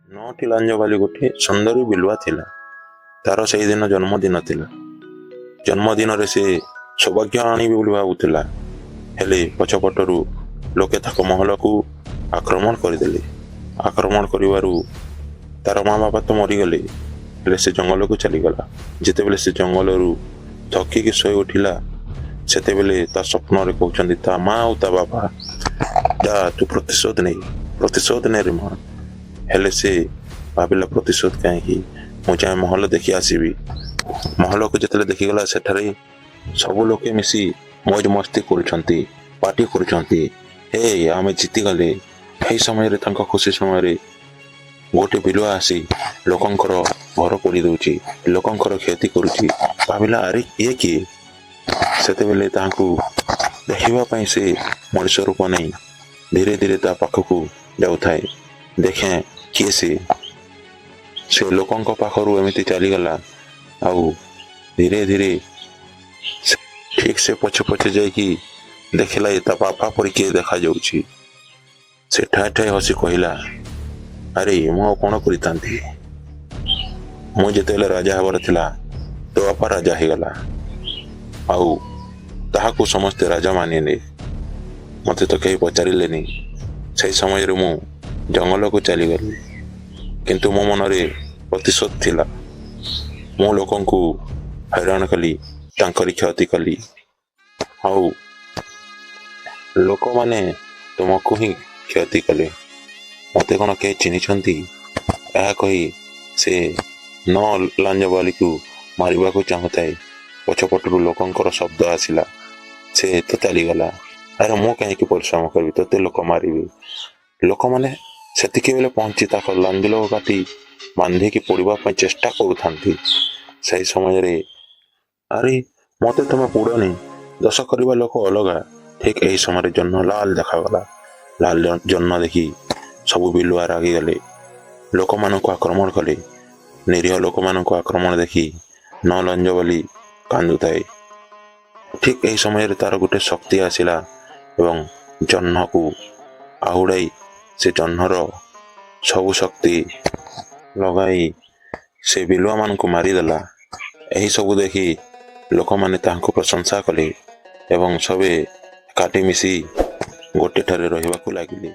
ନଅଟି ଲାଞ୍ଜ ବାଲି ଗୋଟିଏ ସୁନ୍ଦରୀ ବିଲୁଆ ଥିଲା। ତାର ସେହିଦିନ ଜନ୍ମଦିନ ଥିଲା। ଜନ୍ମଦିନରେ ସେ ସୌଭାଗ୍ୟ ଆଣିବି ବୋଲି ଭାବୁଥିଲା, ହେଲେ ପଛପଟରୁ ଲୋକେ ତାଙ୍କ ମହଲକୁ ଆକ୍ରମଣ କରିଦେଲେ। ଆକ୍ରମଣ କରିବାରୁ ତାର ମା ବାପା ତ ମରିଗଲେ, ହେଲେ ସେ ଜଙ୍ଗଲକୁ ଚାଲିଗଲା। ଯେତେବେଳେ ସେ ଜଙ୍ଗଲରୁ ଥକିକି ଶୋଇ ଉଠିଲା, ସେତେବେଳେ ତା ସ୍ୱପ୍ନରେ କହୁଛନ୍ତି ତା ମା ଆଉ ତା ବାପା, ଯା ତୁ ପ୍ରତିଶୋଧ ନେ ରେ ମା। ହେଲେ ସେ ଭାବିଲା ପ୍ରତିଶୋଧ କାହିଁକି, ମୁଁ ଯାଏ ମହଲ ଦେଖି ଆସିବି। ମହଲକୁ ଯେତେବେଳେ ଦେଖିଗଲା, ସେଠାରେ ସବୁ ଲୋକେ ମିଶି ମୌଜ ମସ୍ତି କରୁଛନ୍ତି, ପାର୍ଟି କରୁଛନ୍ତି, ହେ ଆମେ ଜିତିଗଲେ। ଏହି ସମୟରେ ତାଙ୍କ ଖୁସି ସମୟରେ ଗୋଟେ ବିଲୁଆ ଆସି ଲୋକଙ୍କର ଘର ପୋଡ଼ି ଦେଉଛି, ଲୋକଙ୍କର କ୍ଷତି କରୁଛି। ଭାବିଲା ଆରେ ଇଏ କିଏ? ସେତେବେଳେ ତାହାଙ୍କୁ ଦେଖିବା ପାଇଁ ସେ ମଣିଷ ରୂପ ନେଇ ଧୀରେ ଧୀରେ ତା ପାଖକୁ ଯାଉଥାଏ। ଦେଖେ କିଏ ସେ ଲୋକଙ୍କ ପାଖରୁ ଏମିତି ଚାଲିଗଲା, ଆଉ ଧୀରେ ଧୀରେ ଠିକ୍ ସେ ପଛେ ପଛେ ଯାଇକି ଦେଖିଲା ତା ବାପା ପରି କିଏ ଦେଖାଯାଉଛି। ସେ ଠାଏ ଠାଏ ହସି କହିଲା, ଆରେ ମୁଁ ଆଉ କ'ଣ କରିଥାନ୍ତି? ମୁଁ ଯେତେବେଳେ ରାଜା ହେବାର ଥିଲା, ତୋ ବାପା ରାଜା ହେଇଗଲା, ଆଉ ତାହାକୁ ସମସ୍ତେ ରାଜା ମାନିଲେ। ମୋତେ ତ କେହି ପଚାରିଲେନି। ସେହି ସମୟରେ ମୁଁ ଜଙ୍ଗଲକୁ ଚାଲିଗଲି, କିନ୍ତୁ ମୋ ମନରେ ପ୍ରତିଶୋଧ ଥିଲା। ମୁଁ ଲୋକଙ୍କୁ ହଇରାଣ କଲି, ତାଙ୍କରି କ୍ଷତି କଲି, ଆଉ ଲୋକମାନେ ତୁମକୁ ହିଁ କ୍ଷତି କଲେ। ମୋତେ କ'ଣ କେହି ଚିହ୍ନିଛନ୍ତି? ଏହା କହି ସେ ଲାଞ୍ଜ ବାଲିକୁ ମାରିବାକୁ ଚାହୁଁଥାଏ। ପଛପଟରୁ ଲୋକଙ୍କର ଶବ୍ଦ ଆସିଲା, ସେ ତ ଚାଲିଗଲା। ଆରେ ମୁଁ କାହିଁକି ପରିଶ୍ରମ କରିବି, ତୋତେ ଲୋକ ମାରିବି। ଲୋକମାନେ ସେତିକି ବେଳେ ପହଞ୍ଚି ତାଙ୍କ ଲାଞ୍ଜ କାଟି ବାନ୍ଧିକି ପୋଡ଼ିବା ପାଇଁ ଚେଷ୍ଟା କରୁଥାନ୍ତି। ସେହି ସମୟରେ ଆରେ ମୋତେ ତୁମେ ପୋଡ଼ନି, ଦୋଷ କରିବା ଲୋକ ଅଲଗା। ଠିକ୍ ଏହି ସମୟରେ ଜହ୍ନ ଲାଲ ଦେଖାଗଲା। ଲାଲ ଜହ୍ନ ଦେଖି ସବୁ ବିଲୁଆ ରାଗିଗଲେ, ଲୋକମାନଙ୍କୁ ଆକ୍ରମଣ କଲେ। ନିରୀହ ଲୋକମାନଙ୍କୁ ଆକ୍ରମଣ ଦେଖି ଲାଞ୍ଜ ବାଲି କାନ୍ଦୁଥାଏ। ଠିକ୍ ଏହି ସମୟରେ ତାର ଗୋଟେ ଶକ୍ତି ଆସିଲା ଏବଂ ଜହ୍ନକୁ ଆହୁଡ଼ାଇ ସେ ଜହ୍ନର ସବୁ ଶକ୍ତି ଲଗାଇ ସେ ବିଲୁଆମାନଙ୍କୁ ମାରିଦେଲା। ଏହି ସବୁ ଦେଖି ଲୋକମାନେ ତାହାଙ୍କୁ ପ୍ରଶଂସା କଲେ ଏବଂ ସବେ ଏକାଠି ମିଶି ଗୋଟିଏଠାରେ ରହିବାକୁ ଲାଗିଲେ।